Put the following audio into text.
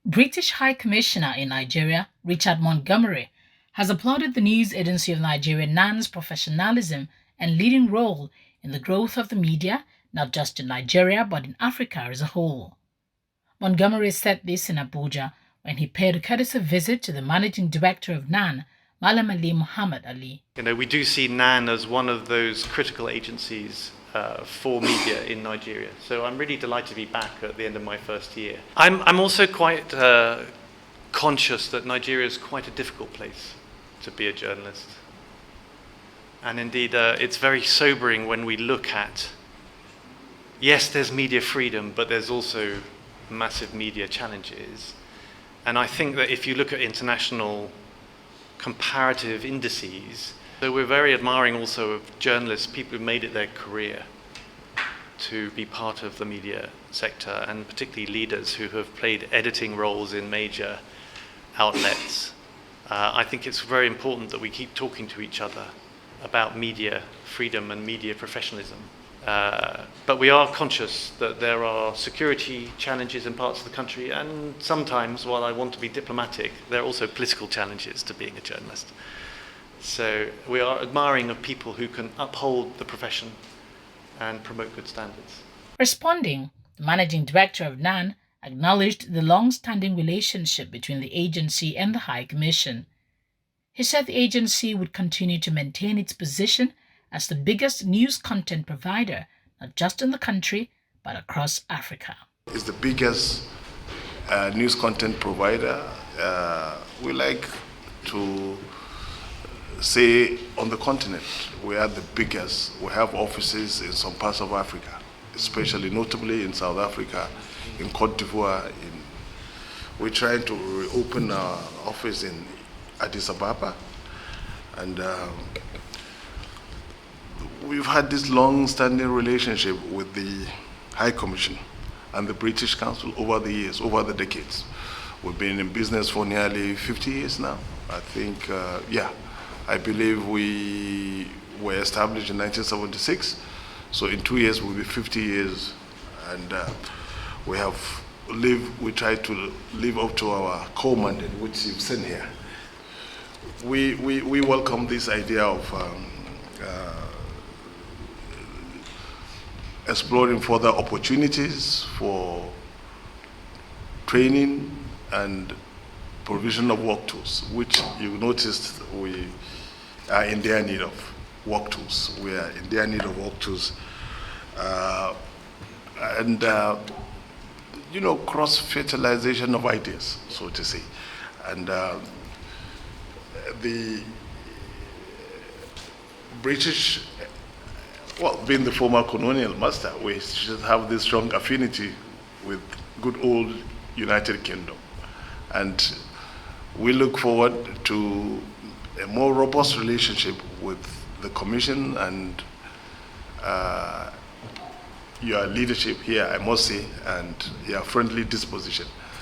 British High Commissioner in Nigeria, Richard Montgomery, has applauded the news agency of Nigeria NAN's professionalism and leading role in the growth of the media, not just in Nigeria but in Africa as a whole. Montgomery said this in Abuja when he paid a courtesy visit to the managing director of NAN, Malam Ali Muhammad Ali. We do see NAN as one of those critical agencies for media in Nigeria. So I'm really delighted to be back at the end of my first year. I'm also quite conscious that Nigeria is quite a difficult place to be a journalist. And indeed, it's very sobering when we look at, yes, there's media freedom, but there's also massive media challenges. And I think that if you look at international comparative indices, so we're very admiring also of journalists, people who've made it their career to be part of the media sector, and particularly leaders who have played editing roles in major outlets. I think it's very important that we keep talking to each other about media freedom and media professionalism. But we are conscious that there are security challenges in parts of the country, and sometimes, while I want to be diplomatic, there are also political challenges to being a journalist. So we are admiring of people who can uphold the profession and promote good standards. Responding, the managing director of NAN acknowledged the long-standing relationship between the agency and the High Commission. He said the agency would continue to maintain its position as the biggest news content provider, not just in the country, but across Africa. It's the biggest news content provider. We like to say on the continent, we are the biggest. We have offices in some parts of Africa, especially notably in South Africa, in Cote d'Ivoire. We're trying to reopen our office in Addis Ababa. And we've had this long-standing relationship with the High Commission and the British Council over the years, over the decades. We've been in business for nearly 50 years now. I think, I believe we were established in 1976. So in 2 years, we'll be 50 years. And we try to live up to our core mandate, which you've seen here. We welcome this idea of exploring further opportunities for training and provision of work tools, which you noticed we are in their need of work tools. We are in their need of work tools. Cross-fertilization of ideas, so to say. And the British, being the former colonial master, we should have this strong affinity with good old United Kingdom. And we look forward to a more robust relationship with the Commission and your leadership here, I must say, and your friendly disposition.